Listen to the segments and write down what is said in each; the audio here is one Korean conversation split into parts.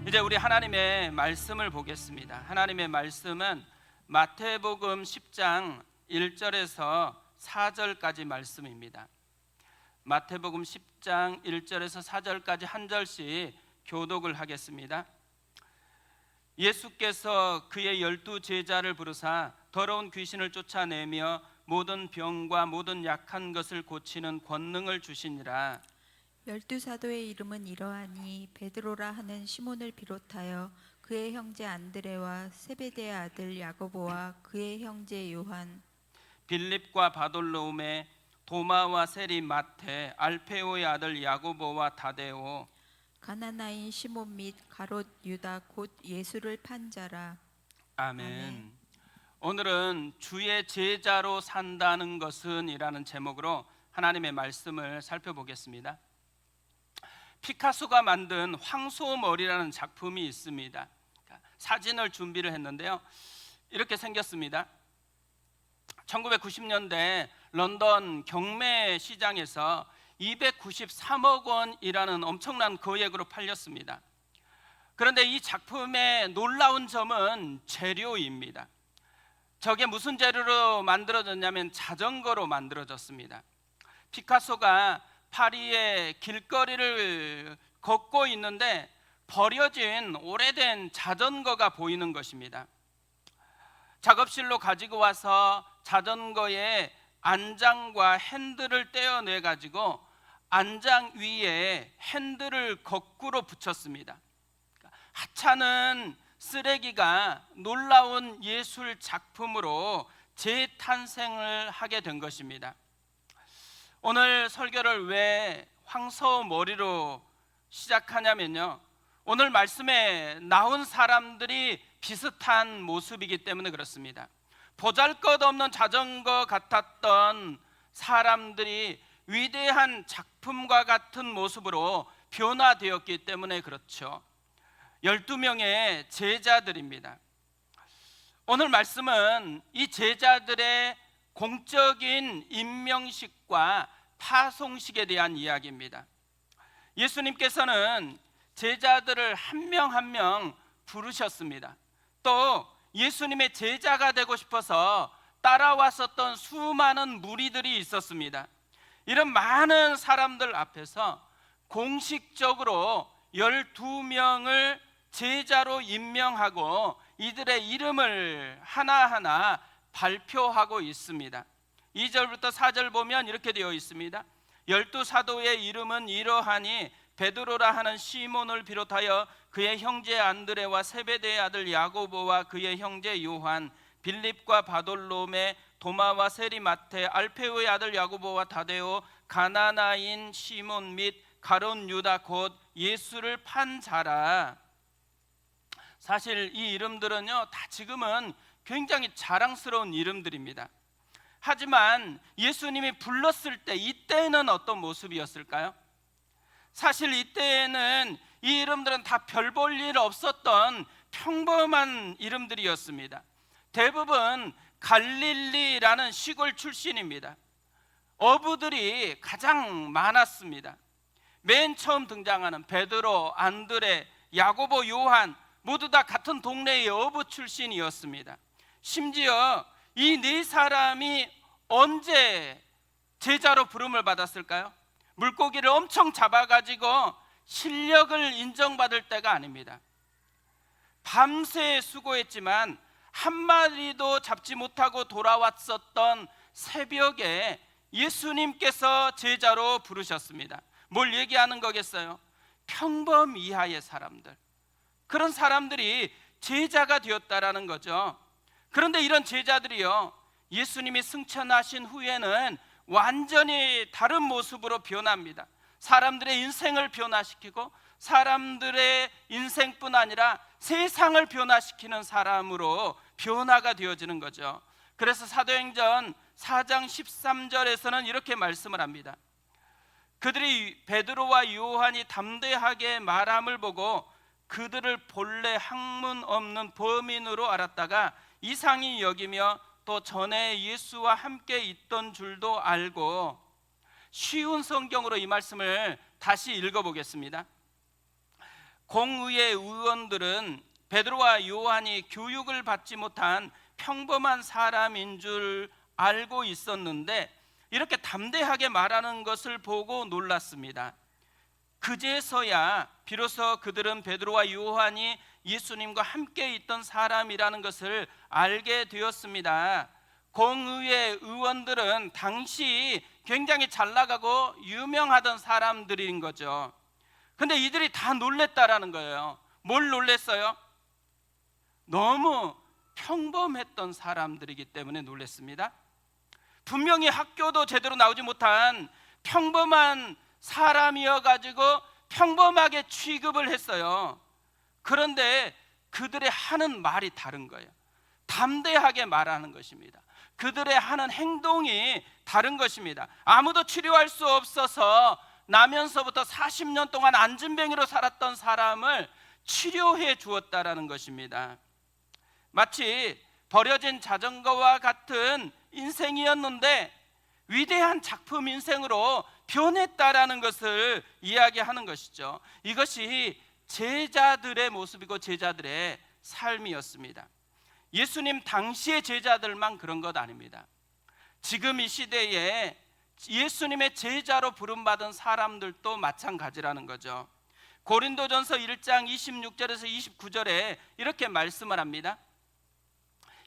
이제 우리 하나님의 말씀을 보겠습니다. 하나님의 말씀은 마태복음 10장 1절에서 4절까지 말씀입니다. 마태복음 10장 1절에서 4절까지 한 절씩 교독을 하겠습니다. 예수께서 그의 12제자를 부르사 더러운 귀신을 쫓아내며 모든 병과 모든 약한 것을 고치는 권능을 주시니라. 12사도의 이름은 이러하니 베드로라 하는 시몬을 비롯하여 그의 형제 안드레와 세베대의 아들 야고보와 그의 형제 요한, 빌립과 바돌로움의 도마와 세리 마테, 알페오의 아들 야고보와 다데오, 가나나인 시몬 및 가롯 유다 곧 예수를 판 자라. 아멘. 아멘. 오늘은 주의 제자로 산다는 것은 이라는 제목으로 하나님의 말씀을 살펴보겠습니다. 피카소가 만든 황소머리라는 작품이 있습니다. 사진을 준비를 했는데요, 이렇게 생겼습니다. 1990년대 런던 경매 시장에서 293억 원이라는 엄청난 거액으로 팔렸습니다. 그런데 이 작품의 놀라운 점은 재료입니다. 저게 무슨 재료로 만들어졌냐면 자전거로 만들어졌습니다. 피카소가 파리의 길거리를 걷고 있는데 버려진 오래된 자전거가 보이는 것입니다. 작업실로 가지고 와서 자전거의 안장과 핸들을 떼어내 가지고 안장 위에 핸들을 거꾸로 붙였습니다. 하찮은 쓰레기가 놀라운 예술 작품으로 재탄생을 하게 된 것입니다. 오늘 설교를 왜 황소머리로 시작하냐면요, 오늘 말씀에 나온 사람들이 비슷한 모습이기 때문에 그렇습니다. 보잘것없는 자전거 같았던 사람들이 위대한 작품과 같은 모습으로 변화되었기 때문에 그렇죠. 12명의 제자들입니다. 오늘 말씀은 이 제자들의 공적인 임명식과 파송식에 대한 이야기입니다. 예수님께서는 제자들을 한 명 한 명 부르셨습니다. 또 예수님의 제자가 되고 싶어서 따라왔었던 수많은 무리들이 있었습니다. 이런 많은 사람들 앞에서 공식적으로 12명을 제자로 임명하고 이들의 이름을 하나하나 발표하고 있습니다. 2절부터 4절 보면 이렇게 되어 있습니다. 12사도의 이름은 이러하니 베드로라 하는 시몬을 비롯하여 그의 형제 안드레와 세베대의 아들 야고보와 그의 형제 요한, 빌립과 바돌로메, 도마와 세리 마테, 알페오의 아들 야고보와 다데오, 가나나인 시몬 및 가롯 유다 곧 예수를 판 자라. 사실 이 이름들은요, 다 지금은 굉장히 자랑스러운 이름들입니다. 하지만 예수님이 불렀을 때 이때는 어떤 모습이었을까요? 사실 이때에는 이 이름들은 다 별 볼 일 없었던 평범한 이름들이었습니다. 대부분 갈릴리라는 시골 출신입니다. 어부들이 가장 많았습니다. 맨 처음 등장하는 베드로, 안드레, 야고보, 요한 모두 다 같은 동네의 어부 출신이었습니다. 심지어 이 네 사람이 언제 제자로 부름을 받았을까요? 물고기를 엄청 잡아가지고 실력을 인정받을 때가 아닙니다. 밤새 수고했지만 한 마리도 잡지 못하고 돌아왔었던 새벽에 예수님께서 제자로 부르셨습니다. 뭘 얘기하는 거겠어요? 평범 이하의 사람들, 그런 사람들이 제자가 되었다라는 거죠. 그런데 이런 제자들이요, 예수님이 승천하신 후에는 완전히 다른 모습으로 변합니다. 사람들의 인생을 변화시키고 사람들의 인생뿐 아니라 세상을 변화시키는 사람으로 변화가 되어지는 거죠. 그래서 사도행전 4장 13절에서는 이렇게 말씀을 합니다. 그들이 베드로와 요한이 담대하게 말함을 보고 그들을 본래 학문 없는 범인으로 알았다가 이상히 여기며 또 전에 예수와 함께 있던 줄도 알고. 쉬운 성경으로 이 말씀을 다시 읽어보겠습니다. 공의회 의원들은 베드로와 요한이 교육을 받지 못한 평범한 사람인 줄 알고 있었는데 이렇게 담대하게 말하는 것을 보고 놀랐습니다. 그제서야 비로소 그들은 베드로와 요한이 예수님과 함께 있던 사람이라는 것을 알게 되었습니다. 공의회 의원들은 당시 굉장히 잘 나가고 유명하던 사람들인 거죠. 근데 이들이 다 놀랬다라는 거예요. 뭘 놀랬어요? 너무 평범했던 사람들이기 때문에 놀랬습니다. 분명히 학교도 제대로 나오지 못한 평범한 사람이어가지고 평범하게 취급을 했어요. 그런데 그들의 하는 말이 다른 거예요. 담대하게 말하는 것입니다. 그들의 하는 행동이 다른 것입니다. 아무도 치료할 수 없어서 나면서부터 40년 동안 안진뱅이로 살았던 사람을 치료해 주었다라는 것입니다. 마치 버려진 자전거와 같은 인생이었는데 위대한 작품 인생으로 변했다라는 것을 이야기하는 것이죠. 이것이 제자들의 모습이고 제자들의 삶이었습니다. 예수님 당시의 제자들만 그런 것 아닙니다. 지금 이 시대에 예수님의 제자로 부름받은 사람들도 마찬가지라는 거죠. 고린도전서 1장 26절에서 29절에 이렇게 말씀을 합니다.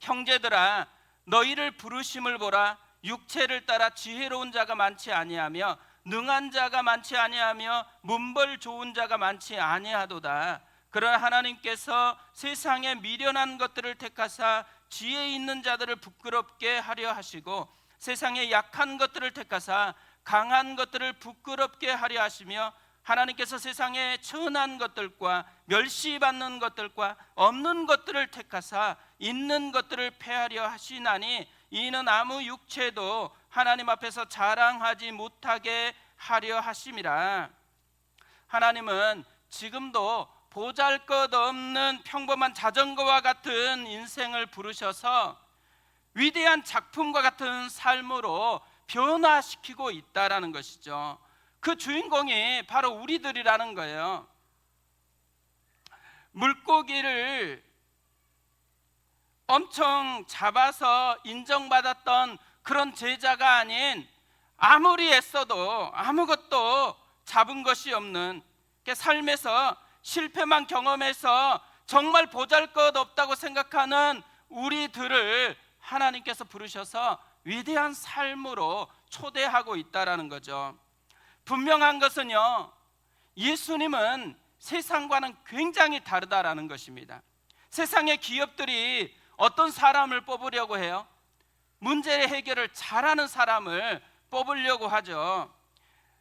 형제들아, 너희를 부르심을 보라. 육체를 따라 지혜로운 자가 많지 아니하며 능한 자가 많지 아니하며 문벌 좋은 자가 많지 아니하도다. 그러나 하나님께서 세상에 미련한 것들을 택하사 지혜 있는 자들을 부끄럽게 하려 하시고 세상에 약한 것들을 택하사 강한 것들을 부끄럽게 하려 하시며 하나님께서 세상에 천한 것들과 멸시받는 것들과 없는 것들을 택하사 있는 것들을 폐하려 하시나니 이는 아무 육체도 하나님 앞에서 자랑하지 못하게 하려 하심이라. 하나님은 지금도 보잘것없는 평범한 자전거와 같은 인생을 부르셔서 위대한 작품과 같은 삶으로 변화시키고 있다라는 것이죠. 그 주인공이 바로 우리들이라는 거예요. 물고기를 엄청 잡아서 인정받았던 그런 제자가 아닌 아무리 애써도 아무것도 잡은 것이 없는 삶에서 실패만 경험해서 정말 보잘것없다고 생각하는 우리들을 하나님께서 부르셔서 위대한 삶으로 초대하고 있다라는 거죠. 분명한 것은요, 예수님은 세상과는 굉장히 다르다라는 것입니다. 세상의 기업들이 어떤 사람을 뽑으려고 해요? 문제 해결을 잘하는 사람을 뽑으려고 하죠.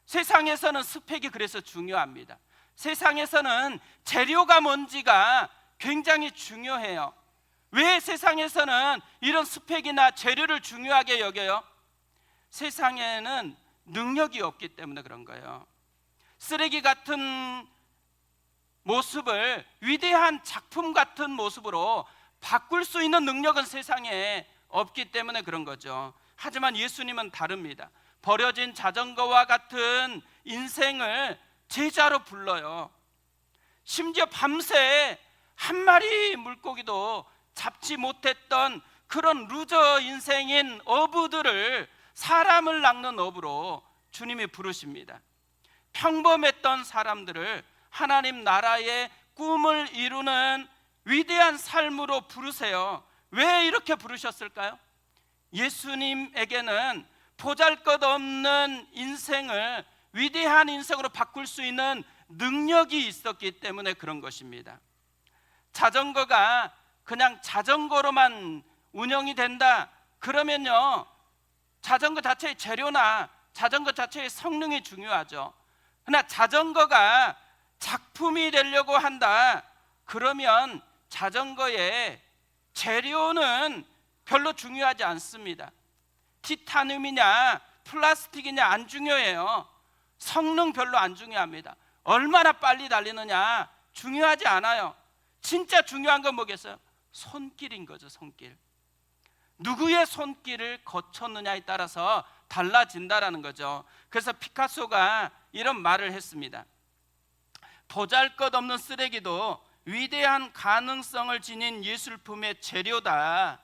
세상에서는 스펙이 그래서 중요합니다. 세상에서는 재료가 뭔지가 굉장히 중요해요. 왜 세상에서는 이런 스펙이나 재료를 중요하게 여겨요? 세상에는 능력이 없기 때문에 그런 거예요. 쓰레기 같은 모습을 위대한 작품 같은 모습으로 바꿀 수 있는 능력은 세상에 없기 때문에 그런 거죠. 하지만 예수님은 다릅니다. 버려진 자전거와 같은 인생을 제자로 불러요. 심지어 밤새 한 마리 물고기도 잡지 못했던 그런 루저 인생인 어부들을 사람을 낚는 어부로 주님이 부르십니다. 평범했던 사람들을 하나님 나라의 꿈을 이루는 위대한 삶으로 부르세요. 왜 이렇게 부르셨을까요? 예수님에게는 보잘것없는 인생을 위대한 인생으로 바꿀 수 있는 능력이 있었기 때문에 그런 것입니다. 자전거가 그냥 자전거로만 운영이 된다 그러면요, 자전거 자체의 재료나 자전거 자체의 성능이 중요하죠. 그러나 자전거가 작품이 되려고 한다 그러면 자전거의 재료는 별로 중요하지 않습니다. 티타늄이냐 플라스틱이냐 안 중요해요. 성능 별로 안 중요합니다. 얼마나 빨리 달리느냐 중요하지 않아요. 진짜 중요한 건 뭐겠어요? 손길인 거죠. 손길. 누구의 손길을 거쳤느냐에 따라서 달라진다라는 거죠. 그래서 피카소가 이런 말을 했습니다. 보잘것없는 쓰레기도 위대한 가능성을 지닌 예술품의 재료다.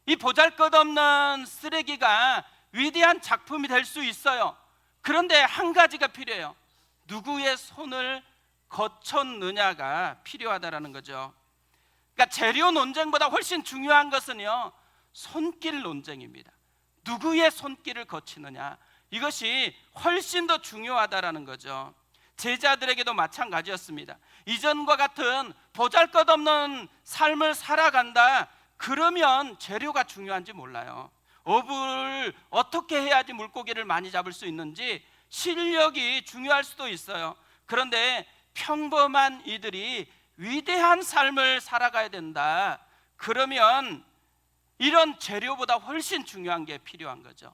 이 보잘것없는 쓰레기가 위대한 작품이 될 수 있어요. 그런데 한 가지가 필요해요. 누구의 손을 거쳤느냐가 필요하다라는 거죠. 그러니까 재료 논쟁보다 훨씬 중요한 것은요, 손길 논쟁입니다. 누구의 손길을 거치느냐, 이것이 훨씬 더 중요하다라는 거죠. 제자들에게도 마찬가지였습니다. 이전과 같은 보잘것없는 삶을 살아간다, 그러면 재료가 중요한지 몰라요. 어부를 어떻게 해야지 물고기를 많이 잡을 수 있는지 실력이 중요할 수도 있어요. 그런데 평범한 이들이 위대한 삶을 살아가야 된다, 그러면 이런 재료보다 훨씬 중요한 게 필요한 거죠.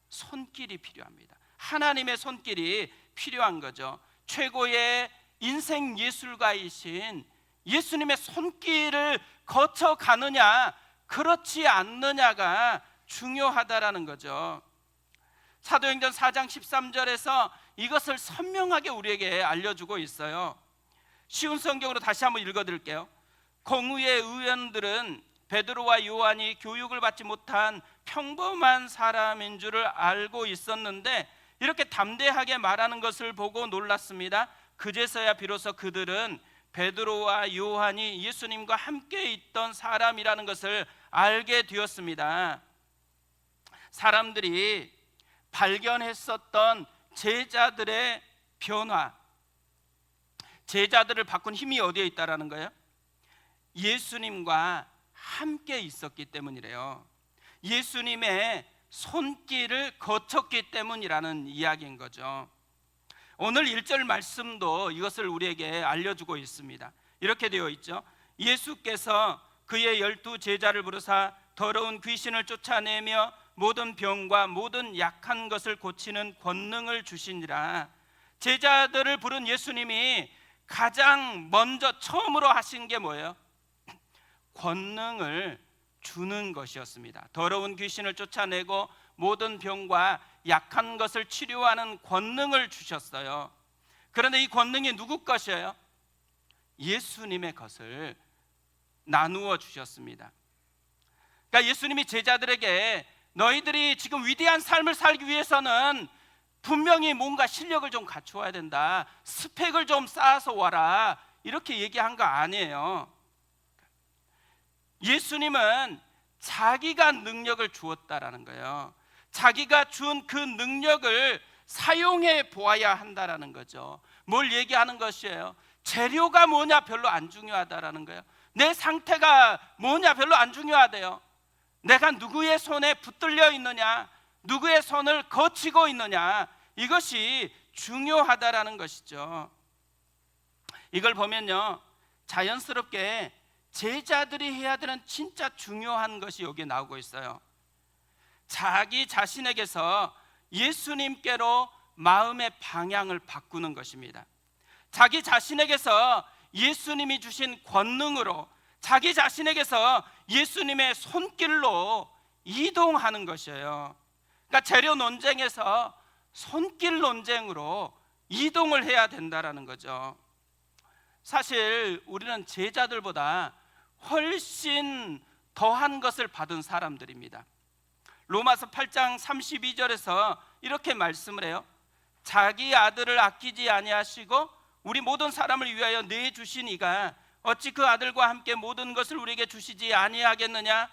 손길이 필요합니다. 하나님의 손길이 필요한 거죠. 최고의 인생 예술가이신 예수님의 손길을 거쳐가느냐 그렇지 않느냐가 중요하다라는 거죠. 사도행전 4장 13절에서 이것을 선명하게 우리에게 알려주고 있어요. 쉬운 성경으로 다시 한번 읽어드릴게요. 공의의 의원들은 베드로와 요한이 교육을 받지 못한 평범한 사람인 줄을 알고 있었는데 이렇게 담대하게 말하는 것을 보고 놀랐습니다. 그제서야 비로소 그들은 베드로와 요한이 예수님과 함께 있던 사람이라는 것을 알게 되었습니다. 사람들이 발견했었던 제자들의 변화, 제자들을 바꾼 힘이 어디에 있다라는 거예요? 예수님과 함께 있었기 때문이래요. 예수님의 손길을 거쳤기 때문이라는 이야기인 거죠. 오늘 1절 말씀도 이것을 우리에게 알려주고 있습니다. 이렇게 되어 있죠. 예수께서 그의 12 제자를 부르사 더러운 귀신을 쫓아내며 모든 병과 모든 약한 것을 고치는 권능을 주시니라. 제자들을 부른 예수님이 가장 먼저 처음으로 하신 게 뭐예요? 권능을 주는 것이었습니다. 더러운 귀신을 쫓아내고 모든 병과 약한 것을 치료하는 권능을 주셨어요. 그런데 이 권능이 누구 것이에요? 예수님의 것을 나누어 주셨습니다. 그러니까 예수님이 제자들에게 너희들이 지금 위대한 삶을 살기 위해서는 분명히 뭔가 실력을 좀 갖추어야 된다, 스펙을 좀 쌓아서 와라, 이렇게 얘기한 거 아니에요. 예수님은 자기가 능력을 주었다라는 거예요. 자기가 준 그 능력을 사용해 보아야 한다라는 거죠. 뭘 얘기하는 것이에요? 재료가 뭐냐 별로 안 중요하다라는 거예요. 내 상태가 뭐냐 별로 안 중요하대요. 내가 누구의 손에 붙들려 있느냐, 누구의 손을 거치고 있느냐, 이것이 중요하다라는 것이죠. 이걸 보면요, 자연스럽게 제자들이 해야 되는 진짜 중요한 것이 여기에 나오고 있어요. 자기 자신에게서 예수님께로 마음의 방향을 바꾸는 것입니다. 자기 자신에게서 예수님이 주신 권능으로, 자기 자신에게서 예수님의 손길로 이동하는 것이에요. 그러니까 재료 논쟁에서 손길 논쟁으로 이동을 해야 된다라는 거죠. 사실 우리는 제자들보다 훨씬 더한 것을 받은 사람들입니다. 로마서 8장 32절에서 이렇게 말씀을 해요. 자기 아들을 아끼지 아니하시고 우리 모든 사람을 위하여 내주신 이가 어찌 그 아들과 함께 모든 것을 우리에게 주시지 아니하겠느냐.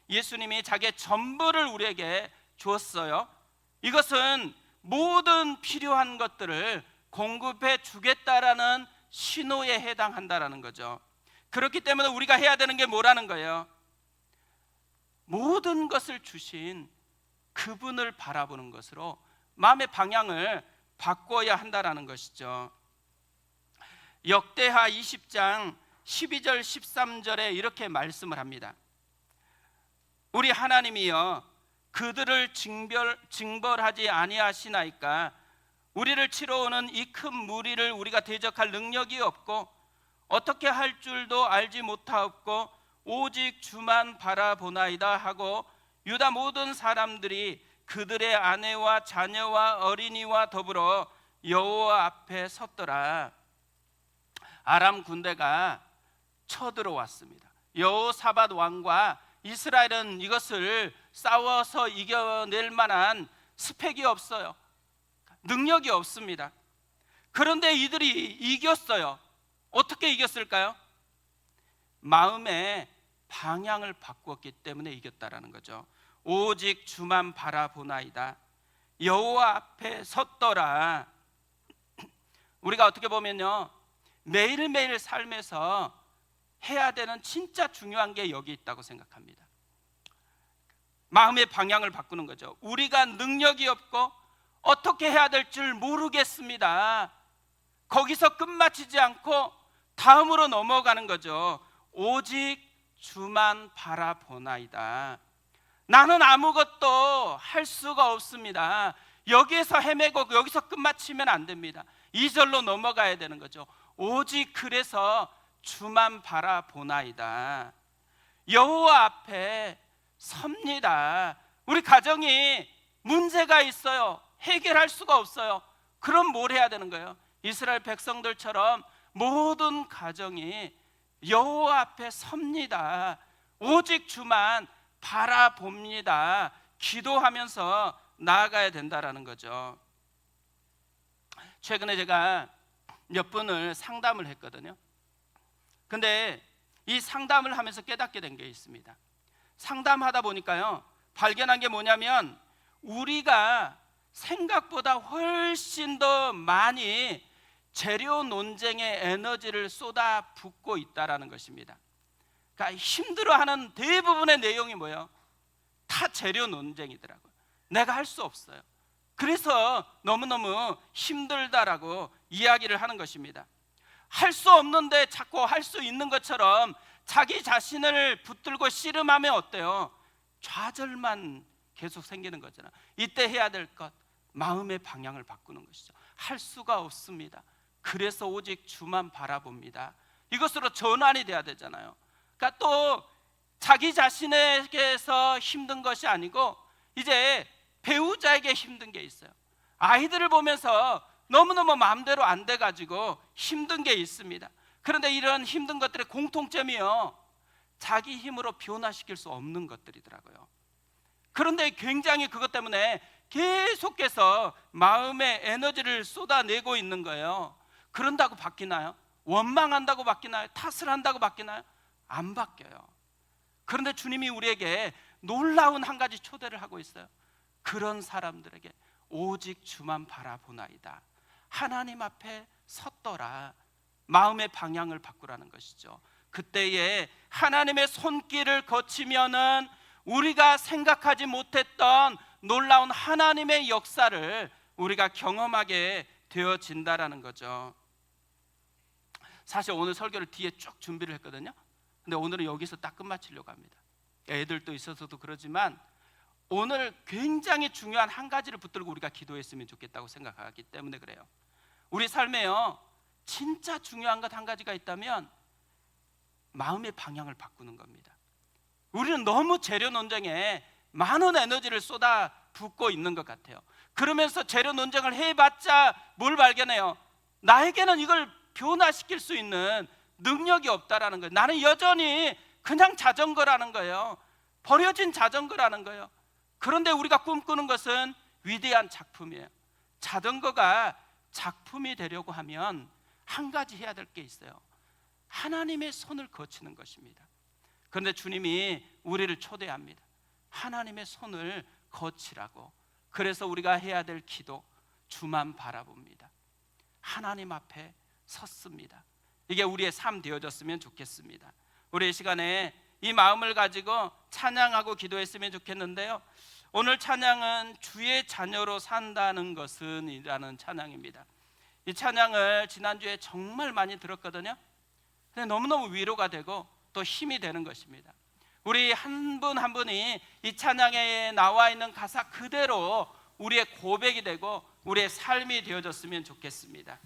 예수님이 자기의 전부를 우리에게 주었어요. 이것은 모든 필요한 것들을 공급해 주겠다라는 신호에 해당한다라는 거죠. 그렇기 때문에 우리가 해야 되는 게 뭐라는 거예요? 모든 것을 주신 그분을 바라보는 것으로 마음의 방향을 바꿔야 한다라는 것이죠. 역대하 20장 12절 13절에 이렇게 말씀을 합니다. 우리 하나님이여 그들을 징벌하지 아니하시나이까. 우리를 치러 오는 이 큰 무리를 우리가 대적할 능력이 없고 어떻게 할 줄도 알지 못하옵고 오직 주만 바라보나이다 하고 유다 모든 사람들이 그들의 아내와 자녀와 어린이와 더불어 여호와 앞에 섰더라. 아람 군대가 쳐들어왔습니다. 여호사밧 왕과 이스라엘은 이것을 싸워서 이겨낼 만한 스펙이 없어요. 능력이 없습니다. 그런데 이들이 이겼어요. 어떻게 이겼을까요? 마음의 방향을 바꾸었기 때문에 이겼다라는 거죠. 오직 주만 바라보나이다. 여호와 앞에 섰더라. 우리가 어떻게 보면요, 매일매일 삶에서 해야 되는 진짜 중요한 게 여기 있다고 생각합니다. 마음의 방향을 바꾸는 거죠. 우리가 능력이 없고 어떻게 해야 될 줄 모르겠습니다. 거기서 끝마치지 않고 다음으로 넘어가는 거죠. 오직 주만 바라보나이다. 나는 아무것도 할 수가 없습니다. 여기에서 헤매고 여기서 끝마치면 안 됩니다. 2절로 넘어가야 되는 거죠. 오직 그래서 주만 바라보나이다. 여호와 앞에 섭니다. 우리 가정이 문제가 있어요. 해결할 수가 없어요. 그럼 뭘 해야 되는 거예요? 이스라엘 백성들처럼 모든 가정이 여호와 앞에 섭니다. 오직 주만 바라봅니다. 기도하면서 나아가야 된다라는 거죠. 최근에 제가 몇 분을 상담을 했거든요. 근데 이 상담을 하면서 깨닫게 된 게 있습니다. 상담하다 보니까요, 발견한 게 뭐냐면 우리가 생각보다 훨씬 더 많이 재료 논쟁에 에너지를 쏟아붓고 있다라는 것입니다. 그러니까 힘들어하는 대부분의 내용이 뭐예요? 다 재료 논쟁이더라고요. 내가 할 수 없어요. 그래서 너무너무 힘들다라고 이야기를 하는 것입니다. 할 수 없는데 자꾸 할 수 있는 것처럼 자기 자신을 붙들고 씨름하면 어때요? 좌절만 계속 생기는 거잖아요. 이때 해야 될 것, 마음의 방향을 바꾸는 것이죠. 할 수가 없습니다. 그래서 오직 주만 바라봅니다. 이것으로 전환이 돼야 되잖아요. 그러니까 또 자기 자신에게서 힘든 것이 아니고 이제 배우자에게 힘든 게 있어요. 아이들을 보면서 너무너무 마음대로 안 돼가지고 힘든 게 있습니다. 그런데 이런 힘든 것들의 공통점이요, 자기 힘으로 변화시킬 수 없는 것들이더라고요. 그런데 굉장히 그것 때문에 계속해서 마음의 에너지를 쏟아내고 있는 거예요. 그런다고 바뀌나요? 원망한다고 바뀌나요? 탓을 한다고 바뀌나요? 안 바뀌어요. 그런데 주님이 우리에게 놀라운 한 가지 초대를 하고 있어요. 그런 사람들에게 오직 주만 바라보나이다. 하나님 앞에 섰더라. 마음의 방향을 바꾸라는 것이죠. 그때에 하나님의 손길을 거치면은 우리가 생각하지 못했던 놀라운 하나님의 역사를 우리가 경험하게 되어진다라는 거죠. 사실 오늘 설교를 뒤에 쭉 준비를 했거든요. 근데 오늘은 여기서 딱 끝마치려고 합니다. 애들도 있어서도 그러지만 오늘 굉장히 중요한 한 가지를 붙들고 우리가 기도했으면 좋겠다고 생각하기 때문에 그래요. 우리 삶에요, 진짜 중요한 것 한 가지가 있다면 마음의 방향을 바꾸는 겁니다. 우리는 너무 재료 논쟁에 많은 에너지를 쏟아붓고 있는 것 같아요. 그러면서 재료 논쟁을 해봤자 뭘 발견해요? 나에게는 이걸 변화시킬 수 있는 능력이 없다라는 거예요. 나는 여전히 그냥 자전거라는 거예요. 버려진 자전거라는 거예요. 그런데 우리가 꿈꾸는 것은 위대한 작품이에요. 자전거가 작품이 되려고 하면 한 가지 해야 될 게 있어요. 하나님의 손을 거치는 것입니다. 그런데 주님이 우리를 초대합니다. 하나님의 손을 거치라고. 그래서 우리가 해야 될 기도, 주만 바라봅니다. 하나님 앞에 섰습니다. 이게 우리의 삶 되어졌으면 좋겠습니다. 우리 이 시간에 이 마음을 가지고 찬양하고 기도했으면 좋겠는데요, 오늘 찬양은 주의 자녀로 산다는 것은 이라는 찬양입니다. 이 찬양을 지난주에 정말 많이 들었거든요. 근데 너무너무 위로가 되고 또 힘이 되는 것입니다. 우리 한 분 한 분이 이 찬양에 나와 있는 가사 그대로 우리의 고백이 되고 우리의 삶이 되어졌으면 좋겠습니다.